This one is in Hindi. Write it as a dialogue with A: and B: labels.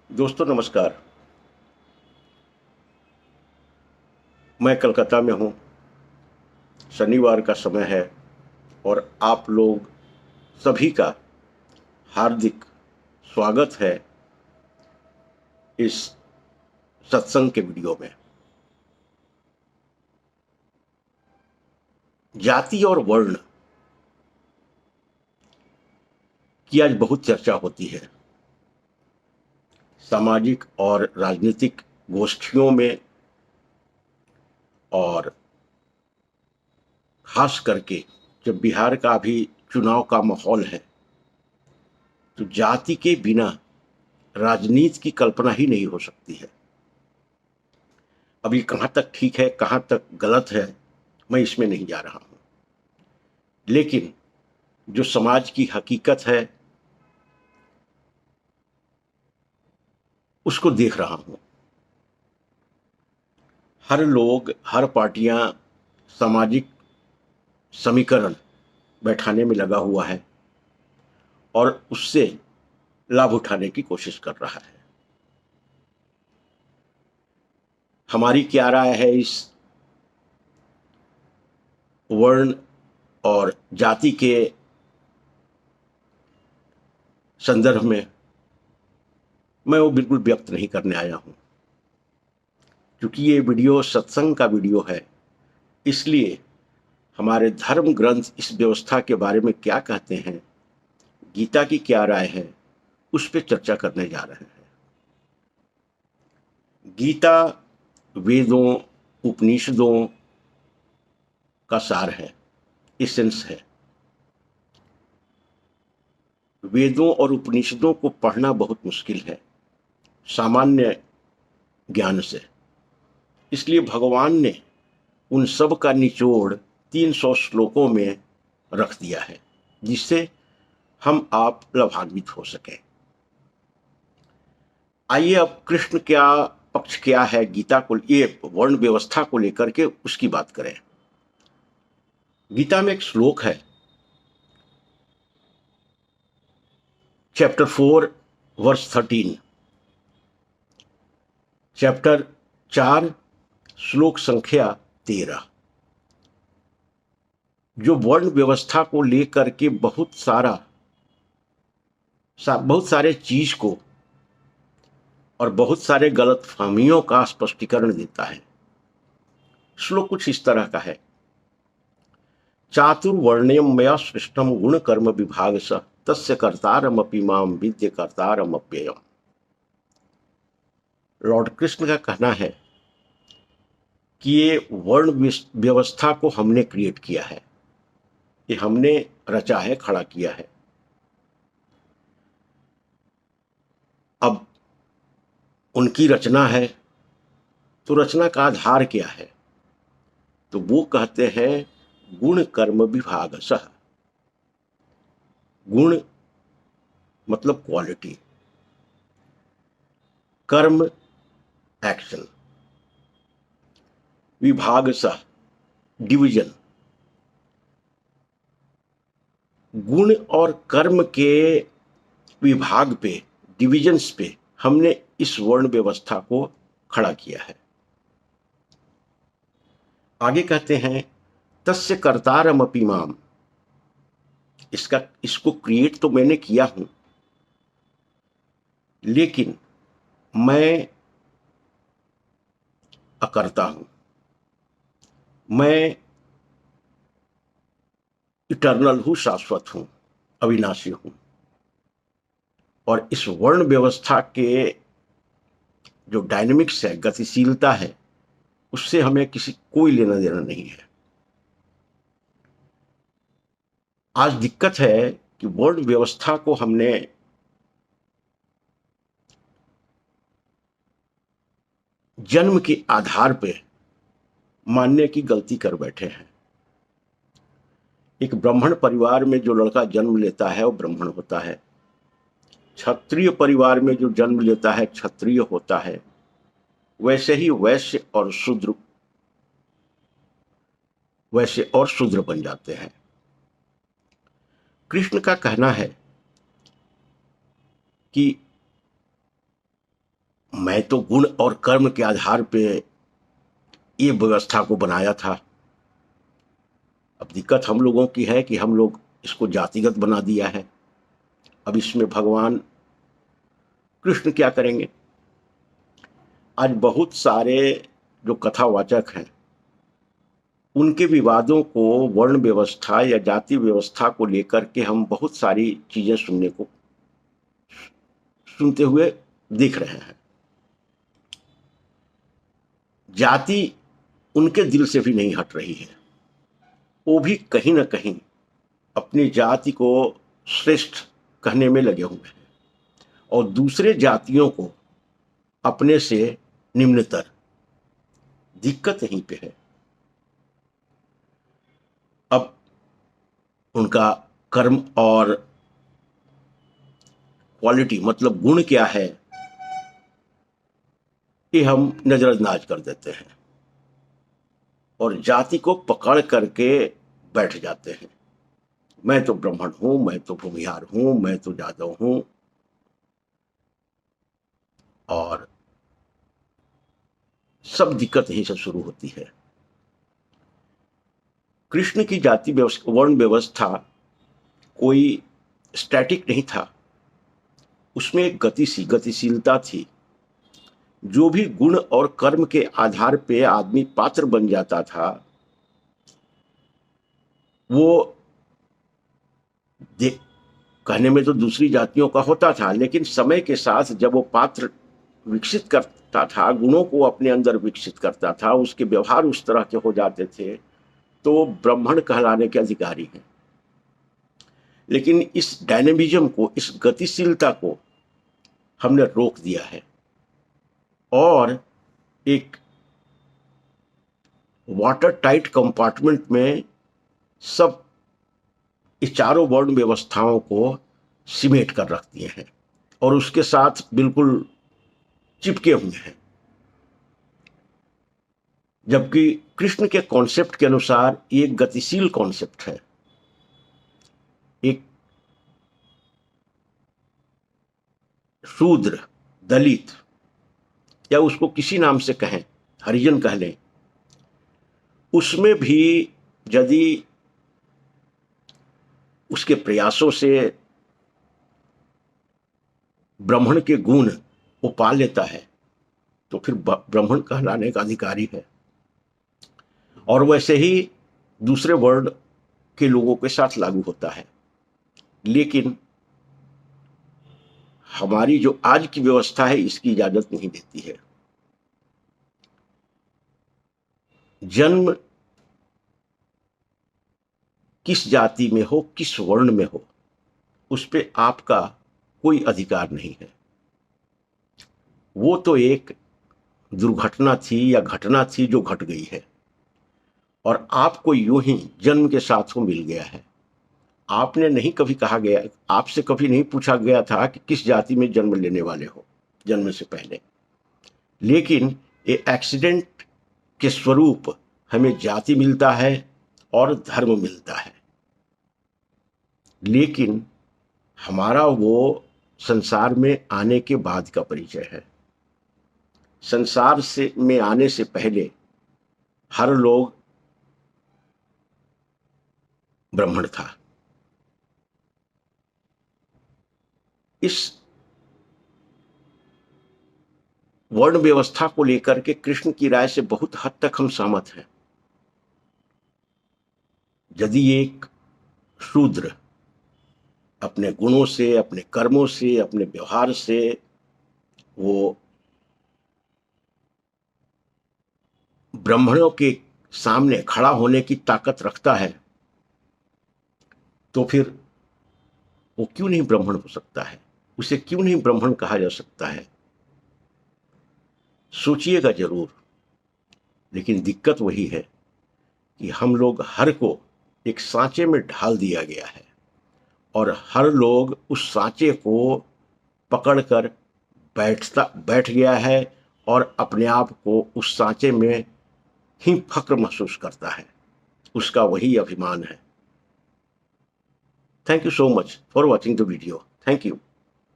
A: दोस्तों नमस्कार। मैं कलकत्ता में हूँ। शनिवार का समय है और आप लोग सभी का हार्दिक स्वागत है इस सत्संग के वीडियो में। जाति और वर्ण की आज बहुत चर्चा होती है। सामाजिक और राजनीतिक गोष्ठियों में, और खास करके जब बिहार का भी चुनाव का माहौल है तो जाति के बिना राजनीति की कल्पना ही नहीं हो सकती है। अब ये कहाँ तक ठीक है, कहाँ तक गलत है, मैं इसमें नहीं जा रहा हूँ, लेकिन जो समाज की हकीकत है उसको देख रहा हूँ। हर लोग, हर पार्टियां सामाजिक समीकरण बैठाने में लगा हुआ है और उससे लाभ उठाने की कोशिश कर रहा है। हमारी क्या राय है इस वर्ण और जाति के संदर्भ में, मैं वो बिल्कुल व्यक्त नहीं करने आया हूं। क्योंकि ये वीडियो सत्संग का वीडियो है, इसलिए हमारे धर्म ग्रंथ इस व्यवस्था के बारे में क्या कहते हैं, गीता की क्या राय है, उस पर चर्चा करने जा रहे हैं। गीता वेदों, उपनिषदों का सार है, एसेंस है। वेदों और उपनिषदों को पढ़ना बहुत मुश्किल है सामान्य ज्ञान से। इसलिए भगवान ने उन सब का निचोड़ 300 श्लोकों में रख दिया है, जिससे हम आप लाभान्वित हो सकें। आइए अब कृष्ण क्या पक्ष क्या है गीता को, ये वर्ण व्यवस्था को लेकर के उसकी बात करें। गीता में एक श्लोक है, चैप्टर 4 वर्स 13, चैप्टर 4 श्लोक संख्या 13, जो वर्ण व्यवस्था को लेकर के बहुत सारे चीज को और बहुत सारे गलतफहमियों का स्पष्टीकरण देता है। श्लोक कुछ इस तरह का है, चातुर्वर्ण्यम मया सृष्टम गुण कर्म विभाग स तस्य कर्तारमपि माम विद्य कर्तारमप्ययम्। लॉर्ड कृष्ण का कहना है कि ये वर्ण व्यवस्था को हमने क्रिएट किया है, ये हमने रचा है, खड़ा किया है। अब उनकी रचना है तो रचना का आधार क्या है, तो वो कहते हैं गुण कर्म विभाग सह। गुण मतलब क्वालिटी, कर्म एक्शन, विभाग सह डिवीजन। गुण और कर्म के विभाग पे, डिविजन्स पे हमने इस वर्ण व्यवस्था को खड़ा किया है। आगे कहते हैं तस्य कर्तारमपि माम, इसको क्रिएट तो मैंने किया हूं, लेकिन मैं अकर्ता हूं, मैं इटर्नल हूं, शाश्वत हूं, अविनाशी हूं। और इस वर्ण व्यवस्था के जो डायनेमिक्स है, गतिशीलता है, उससे हमें कोई लेना देना नहीं है। आज दिक्कत है कि वर्ण व्यवस्था को हमने जन्म के आधार पे मानने की गलती कर बैठे हैं। एक ब्राह्मण परिवार में जो लड़का जन्म लेता है वो ब्राह्मण होता है, क्षत्रिय परिवार में जो जन्म लेता है क्षत्रिय होता है, वैसे ही वैश्य और शूद्र बन जाते हैं। कृष्ण का कहना है कि मैं तो गुण और कर्म के आधार पे ये व्यवस्था को बनाया था। अब दिक्कत हम लोगों की है कि हम लोग इसको जातिगत बना दिया है। अब इसमें भगवान कृष्ण क्या करेंगे? आज बहुत सारे जो कथावाचक हैं उनके विवादों को वर्ण व्यवस्था या जाति व्यवस्था को लेकर के हम बहुत सारी चीजें सुनते हुए दिख रहे हैं। जाति उनके दिल से भी नहीं हट रही है। वो भी कहीं ना कहीं अपनी जाति को श्रेष्ठ कहने में लगे हुए हैं और दूसरे जातियों को अपने से निम्नतर। दिक्कत यहीं पे है। अब उनका कर्म और क्वालिटी मतलब गुण क्या है ये हम नजरअंदाज कर देते हैं और जाति को पकड़ करके बैठ जाते हैं। मैं तो ब्राह्मण हूं, मैं तो भूमिहार हूं, मैं तो यादव हूं। और सब दिक्कत यहीं से शुरू होती है। कृष्ण की जाति वर्ण व्यवस्था कोई स्टैटिक नहीं था, उसमें एक गतिशीलता थी। जो भी गुण और कर्म के आधार पे आदमी पात्र बन जाता था वो कहने में तो दूसरी जातियों का होता था, लेकिन समय के साथ जब वो पात्र विकसित करता था, गुणों को अपने अंदर विकसित करता था, उसके व्यवहार उस तरह के हो जाते थे तो ब्राह्मण कहलाने के अधिकारी हैं। लेकिन इस डायनेमिज्म को, इस गतिशीलता को हमने रोक दिया है और एक वाटर टाइट कंपार्टमेंट में सब इस चारों वर्ण व्यवस्थाओं को सिमेट कर रख दिए हैं और उसके साथ बिल्कुल चिपके हुए हैं। जबकि कृष्ण के कॉन्सेप्ट के अनुसार ये एक गतिशील कॉन्सेप्ट है। एक शूद्र, दलित या उसको किसी नाम से कहें, हरिजन कह लें, उसमें भी यदि उसके प्रयासों से ब्राह्मण के गुण वो पा लेता है तो फिर ब्राह्मण कहलाने का अधिकारी है। और वैसे ही दूसरे वर्ण के लोगों के साथ लागू होता है। लेकिन हमारी जो आज की व्यवस्था है इसकी इजाजत नहीं देती है। जन्म किस जाति में हो, किस वर्ण में हो, उस पे आपका कोई अधिकार नहीं है। वो तो एक दुर्घटना थी या घटना थी जो घट गई है और आपको यूं ही जन्म के साथ वो मिल गया है। आपने नहीं कभी कहा गया, आपसे कभी नहीं पूछा गया था कि किस जाति में जन्म लेने वाले हो जन्म से पहले। लेकिन ये एक्सीडेंट के स्वरूप हमें जाति मिलता है और धर्म मिलता है। लेकिन हमारा वो संसार में आने के बाद का परिचय है। संसार में आने से पहले हर लोग ब्राह्मण था। इस वर्ण व्यवस्था को लेकर के कृष्ण की राय से बहुत हद तक हम सहमत हैं। यदि एक शूद्र अपने गुणों से, अपने कर्मों से, अपने व्यवहार से वो ब्राह्मणों के सामने खड़ा होने की ताकत रखता है तो फिर वो क्यों नहीं ब्राह्मण हो सकता है? उसे क्यों नहीं ब्राह्मण कहा जा सकता है? सोचिएगा जरूर। लेकिन दिक्कत वही है कि हम लोग हर को एक सांचे में ढाल दिया गया है और हर लोग उस सांचे को पकड़कर बैठ गया है और अपने आप को उस सांचे में ही फक्र महसूस करता है। उसका वही अभिमान है। Thank you so much for watching the video. Thank you.